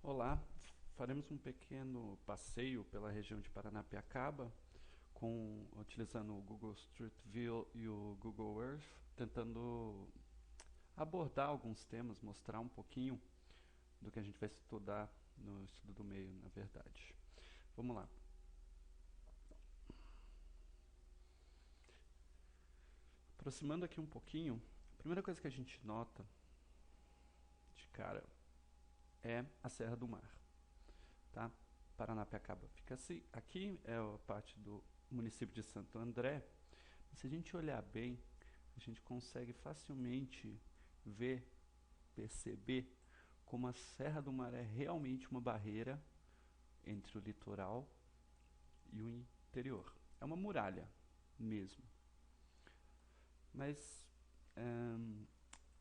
Olá, faremos um pequeno passeio pela região de Paranapiacaba utilizando o Google Street View e o Google Earth, tentando abordar alguns temas, mostrar um pouquinho do que a gente vai estudar no estudo do meio, na verdade. Vamos lá. Aproximando aqui um pouquinho, a primeira coisa que a gente nota de cara é a Serra do Mar, tá? Paranapiacaba fica assim. Aqui é a parte do município de Santo André. Se a gente olhar bem, a gente consegue facilmente ver, perceber como a Serra do Mar é realmente uma barreira entre o litoral e o interior. É uma muralha mesmo. Mas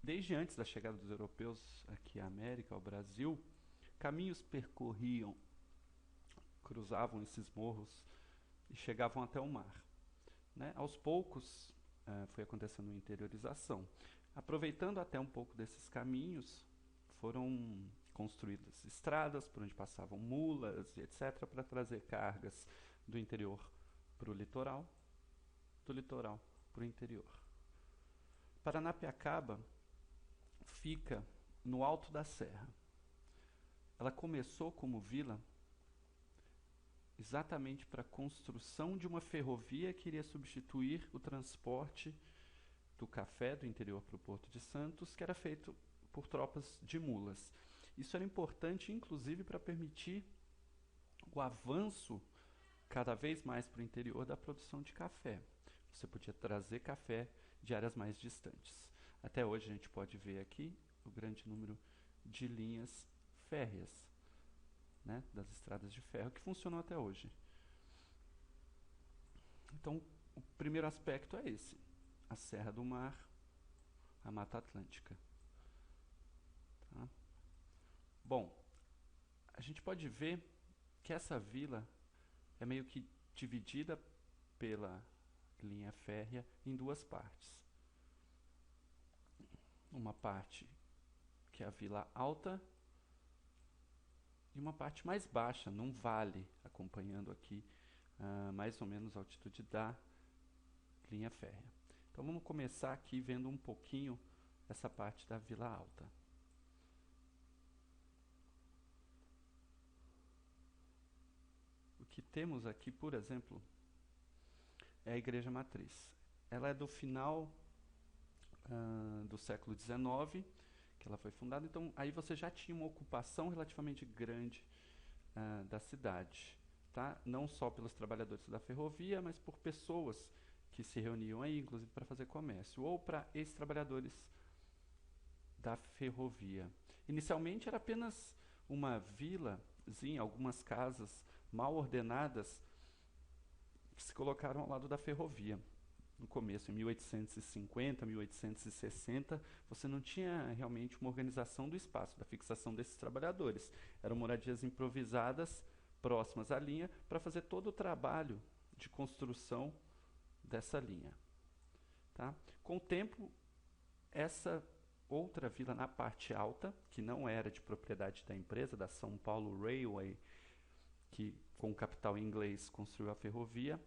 desde antes da chegada dos europeus aqui à América, ao Brasil, caminhos percorriam, cruzavam esses morros e chegavam até o mar. Né? Aos poucos foi acontecendo uma interiorização. Aproveitando até um pouco desses caminhos, foram construídas estradas por onde passavam mulas e etc. para trazer cargas do interior para o litoral, do litoral para o interior. Paranapiacaba fica no alto da serra. Ela começou como vila exatamente para a construção de uma ferrovia que iria substituir o transporte do café do interior para o Porto de Santos, que era feito por tropas de mulas. Isso era importante, inclusive, para permitir o avanço cada vez mais para o interior da produção de café. Você podia trazer café de áreas mais distantes. Até hoje a gente pode ver aqui o grande número de linhas férreas, né, das estradas de ferro que funcionam até hoje. Então, o primeiro aspecto é esse: a Serra do Mar, a Mata Atlântica. Tá? Bom, a gente pode ver que essa vila é meio que dividida pela linha férrea em duas partes. Uma parte que é a Vila Alta e uma parte mais baixa, num vale, acompanhando aqui mais ou menos a altitude da linha férrea. Então vamos começar aqui vendo um pouquinho essa parte da Vila Alta. O que temos aqui, por exemplo, é a Igreja Matriz. Ela é do final do século XIX, que ela foi fundada. Então aí você já tinha uma ocupação relativamente grande da cidade, tá? Não só pelos trabalhadores da ferrovia, mas por pessoas que se reuniam aí, inclusive para fazer comércio, ou para ex-trabalhadores da ferrovia. Inicialmente era apenas uma vilazinha, algumas casas mal ordenadas que se colocaram ao lado da ferrovia. No começo, em 1850, 1860, você não tinha realmente uma organização do espaço, da fixação desses trabalhadores. Eram moradias improvisadas, próximas à linha, para fazer todo o trabalho de construção dessa linha. Tá? Com o tempo, essa outra vila na parte alta, que não era de propriedade da empresa, da São Paulo Railway, que com capital inglês construiu a ferrovia,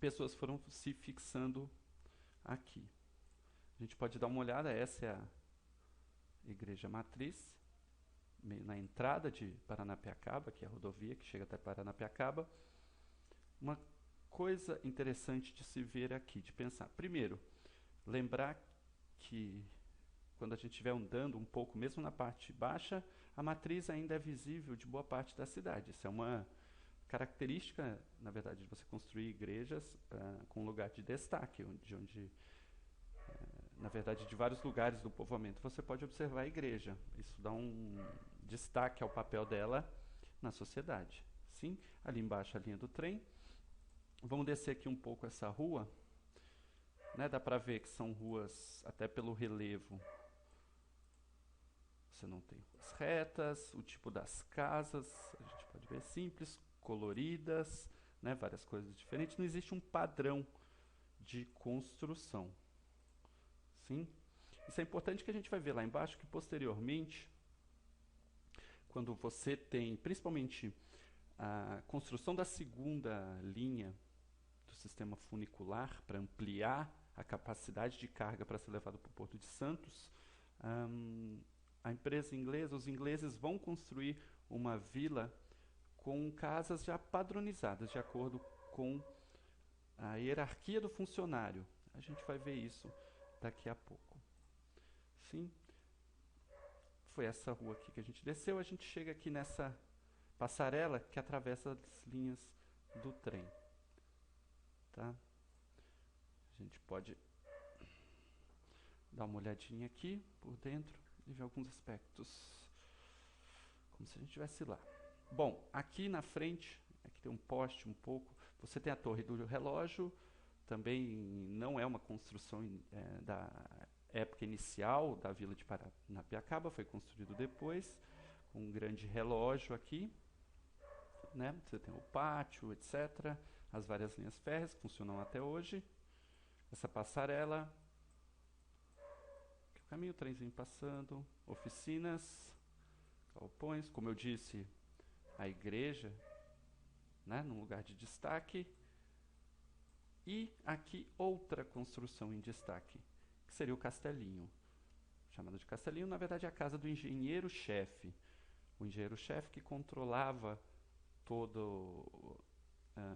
pessoas foram se fixando aqui. A gente pode dar uma olhada, essa é a Igreja Matriz, na entrada de Paranapiacaba, que é a rodovia que chega até Paranapiacaba. Uma coisa interessante de se ver aqui, de pensar. Primeiro, lembrar que quando a gente estiver andando um pouco, mesmo na parte baixa, a matriz ainda é visível de boa parte da cidade. Isso é uma característica, na verdade, de você construir igrejas com lugar de destaque, onde na verdade, de vários lugares do povoamento você pode observar a igreja. Isso dá um destaque ao papel dela na sociedade. Sim, ali embaixo a linha do trem. Vamos descer aqui um pouco essa rua. Né, dá para ver que são ruas, até pelo relevo, você não tem ruas retas, o tipo das casas, a gente pode ver simples, coloridas, né, várias coisas diferentes. Não existe um padrão de construção. Sim? Isso é importante que a gente vai ver lá embaixo, que posteriormente, quando você tem, principalmente, a construção da segunda linha do sistema funicular para ampliar a capacidade de carga para ser levado para o Porto de Santos, a empresa inglesa, os ingleses vão construir uma vila com casas já padronizadas, de acordo com a hierarquia do funcionário. A gente vai ver isso daqui a pouco. Sim, foi essa rua aqui que a gente desceu. A gente chega aqui nessa passarela que atravessa as linhas do trem. Tá? A gente pode dar uma olhadinha aqui por dentro e ver alguns aspectos, como se a gente estivesse lá. Bom, aqui na frente, aqui tem um poste um pouco, você tem a torre do relógio, também não é uma construção da época inicial da vila de Paranapiacaba, foi construído depois, com um grande relógio aqui, né? Você tem o pátio, etc., as várias linhas férreas que funcionam até hoje, essa passarela, o caminho, o trenzinho passando, oficinas, galpões, como eu disse, a igreja, né, num lugar de destaque, e aqui outra construção em destaque, que seria o castelinho, chamado de castelinho, na verdade é a casa do engenheiro-chefe, o engenheiro-chefe que controlava todo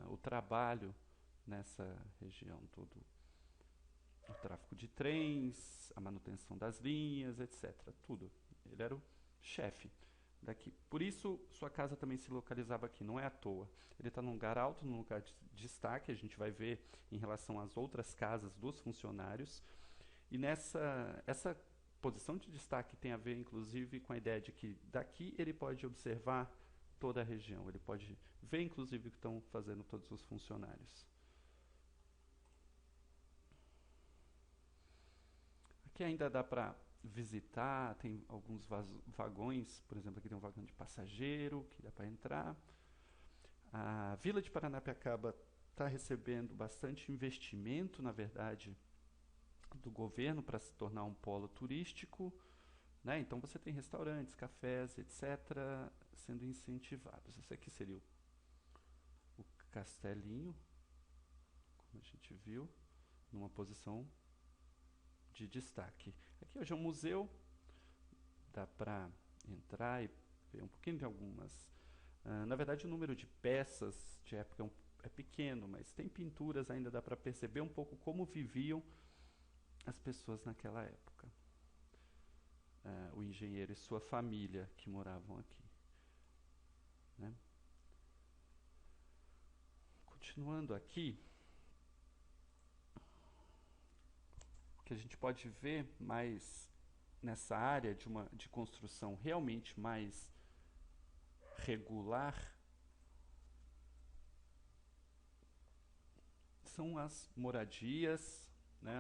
o trabalho nessa região, todo o tráfego de trens, a manutenção das linhas, etc. Tudo. Ele era o chefe daqui. Por isso, sua casa também se localizava aqui, não é à toa. Ele está num lugar alto, num lugar de destaque, a gente vai ver em relação às outras casas dos funcionários. E essa posição de destaque tem a ver, inclusive, com a ideia de que daqui ele pode observar toda a região, ele pode ver, inclusive, o que estão fazendo todos os funcionários. Aqui ainda dá para visitar, tem alguns vagões, por exemplo, aqui tem um vagão de passageiro que dá para entrar. A Vila de Paranapiacaba está recebendo bastante investimento, na verdade, do governo para se tornar um polo turístico, né? Então você tem restaurantes, cafés, etc., sendo incentivados. Esse aqui seria o castelinho, como a gente viu, numa posição de destaque. Aqui hoje é um museu, dá para entrar e ver um pouquinho de algumas. Na verdade, o número de peças de época é pequeno, mas tem pinturas ainda, dá para perceber um pouco como viviam as pessoas naquela época. O engenheiro e sua família que moravam aqui. Né? Continuando aqui, o que a gente pode ver mais nessa área de construção realmente mais regular são as moradias, né,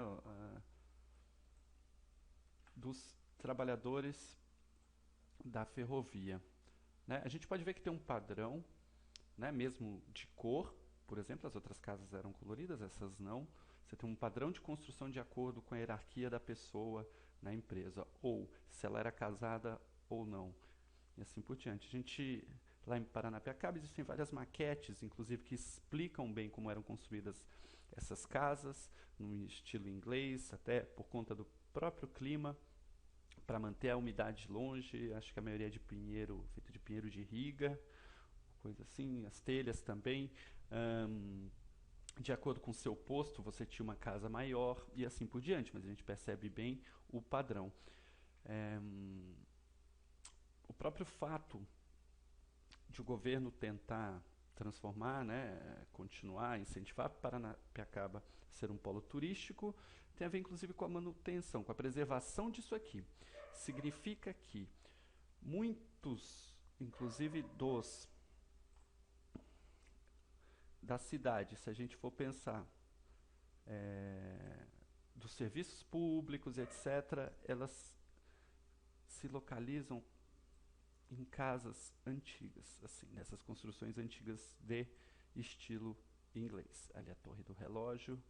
dos trabalhadores da ferrovia. Né? A gente pode ver que tem um padrão, né, mesmo de cor, por exemplo, as outras casas eram coloridas, essas não. Você tem um padrão de construção de acordo com a hierarquia da pessoa na empresa, ou se ela era casada ou não, e assim por diante. A gente, lá em Paranapiacaba, existem várias maquetes, inclusive, que explicam bem como eram construídas essas casas, no estilo inglês, até por conta do próprio clima, para manter a umidade longe. Acho que a maioria é de pinheiro, feito de pinheiro de riga, coisa assim, as telhas também. De acordo com o seu posto, você tinha uma casa maior e assim por diante, mas a gente percebe bem o padrão. O próprio fato de o governo tentar transformar, né, continuar, incentivar Paranapiacaba a ser um polo turístico, tem a ver inclusive com a manutenção, com a preservação disso aqui. Significa que muitos, inclusive da cidade, se a gente for pensar dos serviços públicos, etc., elas se localizam em casas antigas, assim, nessas construções antigas de estilo inglês. Ali a Torre do Relógio,